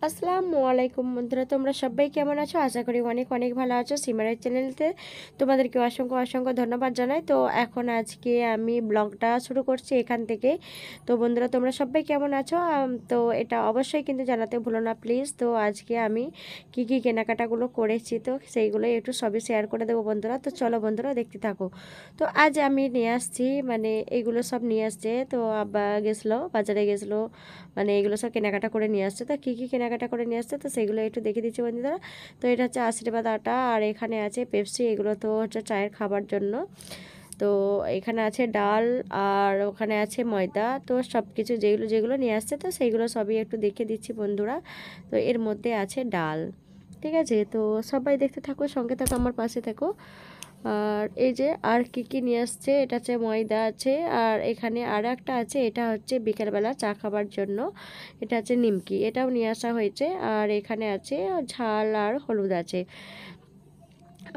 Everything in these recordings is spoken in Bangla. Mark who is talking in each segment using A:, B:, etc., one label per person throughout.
A: আসসালামু আলাইকুম বন্ধুরা, তোমরা সবাই কেমন আছো? আশা করি অনেক অনেক ভালো আছো। সিমারের চ্যানেলতে তোমাদেরকে অসংখ্য অসংখ্য ধন্যবাদ জানাই। তো এখন আজকে আমি ব্লগটা শুরু করছি এখান থেকে। তো বন্ধুরা, তোমরা সবাই কেমন আছো? তো এটা অবশ্যই কিন্তু জানাতে ভুলো না প্লিজ। তো আজকে আমি কি কি কেনাকাটাগুলো করেছি তো সেইগুলো একটু সবই শেয়ার করে দেবো বন্ধুরা। তো চলো বন্ধুরা, দেখতে থাকো। তো আজ আমি নিয়ে আসছি মানে এইগুলো সব নিয়ে আসছে। তো আব্বা গেছিলো, বাজারে গেছিলো, মানে এগুলো সব কেনাকাটা করে নিয়ে আসছে। তো কী কী কেনাকাটা করে নিয়ে আসছে তো সেগুলো একটু দেখে দিচ্ছি বন্ধুরা। তো এটা হচ্ছে আশীর্বাদ আটা, আর এখানে আছে পেপসি, এগুলো তো হচ্ছে চায়ের খাবার জন্য। তো এখানে আছে ডাল, আর ওখানে আছে ময়দা। তো সব কিছু যেগুলো যেগুলো নিয়ে আসছে তো সেইগুলো সবই একটু দেখে দিচ্ছি বন্ধুরা। তো এর মধ্যে আছে ডাল, ঠিক আছে? তো সবাই দেখতে থাকো, সঙ্গে থাকো, আমার পাশে থাকো। আর এই যে আর কি কি নিয়ে আসছে, এটা হচ্ছে ময়দা আছে, আর এখানে আর একটা আছে, এটা হচ্ছে বিকেলবেলা চা খাবার জন্য। এটা হচ্ছে নিমকি, এটাও নিয়ে আসা হয়েছে। আর এখানে আছে ঝাল আর হলুদ আছে,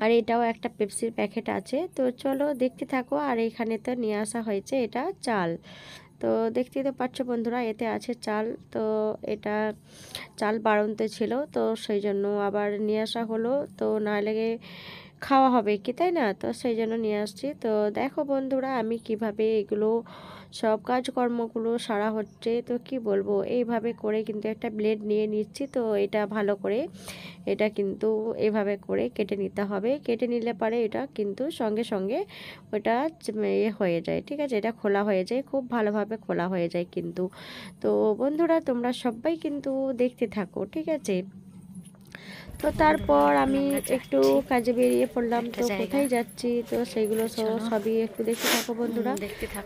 A: আর এটাও একটা পেপসির প্যাকেট আছে। তো চলো দেখতে থাকো। আর এখানে তো নিয়ে আসা হয়েছে এটা চাল। তো দেখতেই তো পাচ্ছ বন্ধুরা, এতে আছে চাল। তো এটা চাল বাড়ন্তে ছিল, তো সেই জন্য আবার নিয়ে আসা হলো। তো না লেগে খাওয়া হবে কি, তাই না? তো সেই জন্য নিয়ে আসছি। তো দেখো বন্ধুরা, আমি কিভাবে এগুলো সব কাজকর্মগুলো সারা হচ্ছে। তো কি বলবো, এইভাবে করে কিন্তু একটা ব্লেড নিয়ে নিচ্ছি। তো এটা ভালো করে এটা কিন্তু এভাবে করে কেটে নিতে হবে। কেটে নিলে পারে এটা কিন্তু সঙ্গে সঙ্গে ওটা হয়ে যায়, ঠিক আছে? এটা খোলা হয়ে যায়, খুব ভালোভাবে খোলা হয়ে যায় কিন্তু। তো বন্ধুরা, তোমরা সবাই কিন্তু দেখতে থাকো, ঠিক আছে? তো তারপর আমি একটু কাজে বেরিয়ে পড়লাম। তো কোথায় যাচ্ছি তো সেইগুলো সবই একটু দেখতে থাকো বন্ধুরা।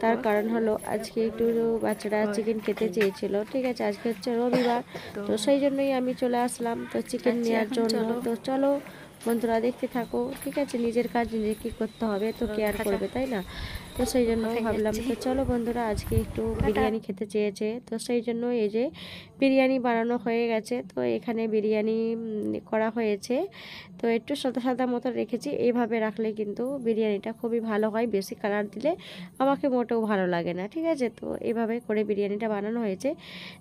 A: তার কারণ হলো আজকে একটু বাচ্চারা চিকেন খেতে চেয়েছিল, ঠিক আছে? আজকে হচ্ছে রবিবার, তো সেই জন্যই আমি চলে আসলাম তো চিকেন নেওয়ার জন্য। তো চলো বন্ধুরা, দেখতে থাকো, ঠিক আছে? নিজের কাজ নিজেকে করতে হবে, তো কেয়ার করবে, তাই না? তো সেই জন্য ভাবলাম তো চলো বন্ধুরা, আজকে একটু বিরিয়ানি খেতে চেয়েছে, তো সেই জন্য এই যে বিরিয়ানি বানানো হয়ে গেছে। তো এখানে বিরিয়ানি করা হয়েছে। তো একটু সাদা সাদা মতো রেখেছি, এইভাবে রাখলে কিন্তু বিরিয়ানিটা খুবই ভালো হয়। বেশি কালার দিলে আমাকে মোটেও ভালো লাগে না, ঠিক আছে? তো এইভাবে করে বিরিয়ানিটা বানানো হয়েছে,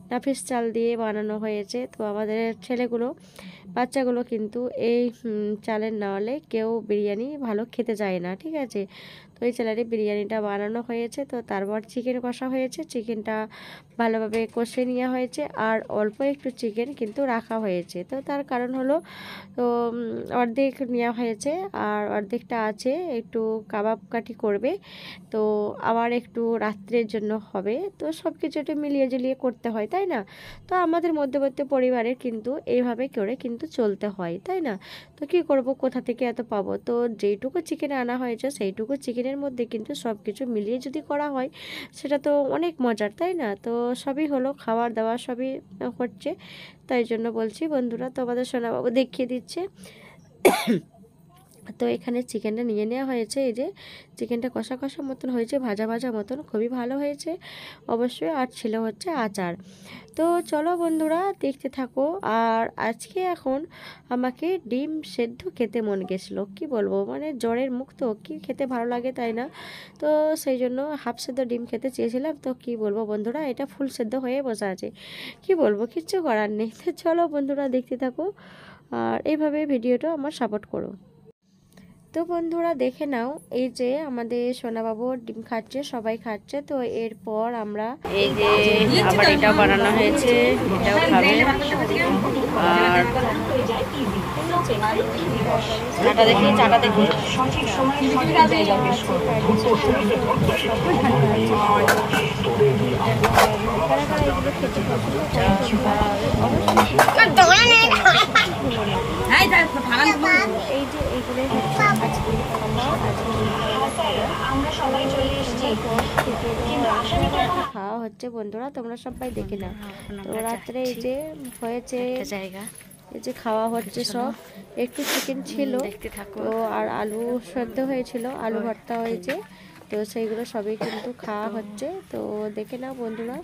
A: নাফিস চাল দিয়ে বানানো হয়েছে। তো আমাদের ছেলেগুলো, বাচ্চাগুলো কিন্তু এই চালের না হলে কেউ বিরিয়ানি ভালো খেতে চায় না, ঠিক আছে? তো এই চালেরই বিরিয়ানিটা বানানো হয়েছে। তো তারপর চিকেন কষা হয়েছে, চিকেনটা ভালোভাবে কষে নেওয়া হয়েছে, আর অল্প একটু চিকেন কিন্তু রাখা হয়েছে। তো তার কারণ হলো, তো অর্ধেক নেওয়া হয়েছে আর অর্ধেকটা আছে, একটু কাবাব কাটি করবে, তো আবার একটু রাত্রের জন্য হবে। তো সব কিছু একটু মিলিয়ে ঝুলিয়ে করতে হয়, তাই না? তো আমাদের মধ্যবর্তী পরিবারের কিন্তু এইভাবে করে কিন্তু চলতে হয়, তাই না? তো কী করব, কোথা থেকে এত পাবো? তো যেইটুকু চিকেন আনা হয়েছে সেইটুকু চিকেনের মধ্যে কিন্তু সব কিছু মিলিয়ে যদি করা হয় সেটা তো অনেক মজার, তাই না? তো সবই হলো, খাবার দাবার সবই হচ্ছে। তাই জন্য বলছি বন্ধুরা, তোমাদের সোনাবাবু দেখিয়ে দিচ্ছে। তো এখানে চিকেনটা নিয়ে নেওয়া হয়েছে। এই যে চিকেনটা কষা কষা মতন হয়েছে, ভাজা ভাজা মতন, খুবই ভালো হয়েছে অবশ্যই। আর ছিল হচ্ছে আচার। তো চলো বন্ধুরা, দেখতে থাকো। আর আজকে এখন আমাকে ডিম সেদ্ধ খেতে মন গেছিলো, কি বলবো, মানে জ্বরের মুখ তো কি খেতে ভালো লাগে, তাই না? তো সেই জন্য হাফ সেদ্ধ ডিম খেতে চেয়েছিলাম। তো কি বলবো বন্ধুরা, এটা ফুল সেদ্ধ হয়ে বসে আছে, কি বলবো, কিচ্ছু করার নেই। তো চলো বন্ধুরা, দেখতে থাকো আর এইভাবে ভিডিওটা আমার সাপোর্ট করো। তো বন্ধুরা, দেখে নাও, এই যে আমাদের সোনাবাবু ডিম খাচ্ছে, সবাই খাচ্ছে। তো এরপর আমরা এই যে আবার এটাও বানানো হয়েছে, এটাও খাবে। আর চাটা দেখি, চাটা দেখি, সঠিক সময়ে সঠিক জায়গায় পেশ করুন। এই যে এইগুলোই হচ্ছে আজকে খাওয়া হচ্ছে বন্ধুরা, তোমরা সবাই দেখে নাও। তো রাত্রে এই যে হয়েছে জায়গা, এই যে খাওয়া হচ্ছে সব। একটু চিকেন ছিল, তো আর আলু সেদ্ধ হয়েছিল, আলু ভর্তা হয়েছে। তো সেইগুলো সবই কিন্তু খাওয়া হচ্ছে। তো দেখে নাও বন্ধুরা,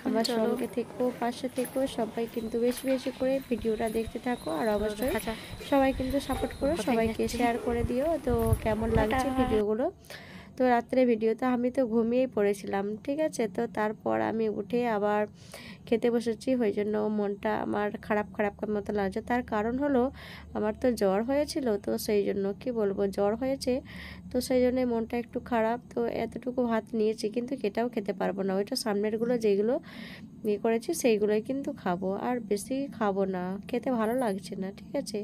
A: আমার সঙ্গে থেকো, পাশে থেকো, সবাই কিন্তু বেশি বেশি করে ভিডিওটা দেখতে থাকো। আর অবশ্যই সবাই কিন্তু সাপোর্ট করো, সবাইকে শেয়ার করে দিও। তো কেমন লাগছে ভিডিওগুলো তো রাত্রে ভিডিওতে আমি তো ঘুমিয়েই পড়েছিলাম, ঠিক আছে। তো তারপর আমি উঠে আবার খেতে বসেছি, ওই জন্য মনটা আমার খারাপ খারাপ মতো লাগছে। তার কারণ হলো আমার তো জ্বর হয়েছিল, তো সেই জন্য কি বলবো, জ্বর হয়েছে, তো সেই জন্যে মনটা একটু খারাপ। তো এতটুকু ভাত নিয়েছি, কিন্তু এটাও খেতে পারবো না, ওইটা সামনেরগুলো যেগুলো ইয়ে করেছি সেইগুলোই কিন্তু খাবো, আর বেশি খাবো না, খেতে ভালো লাগছে না, ঠিক আছে।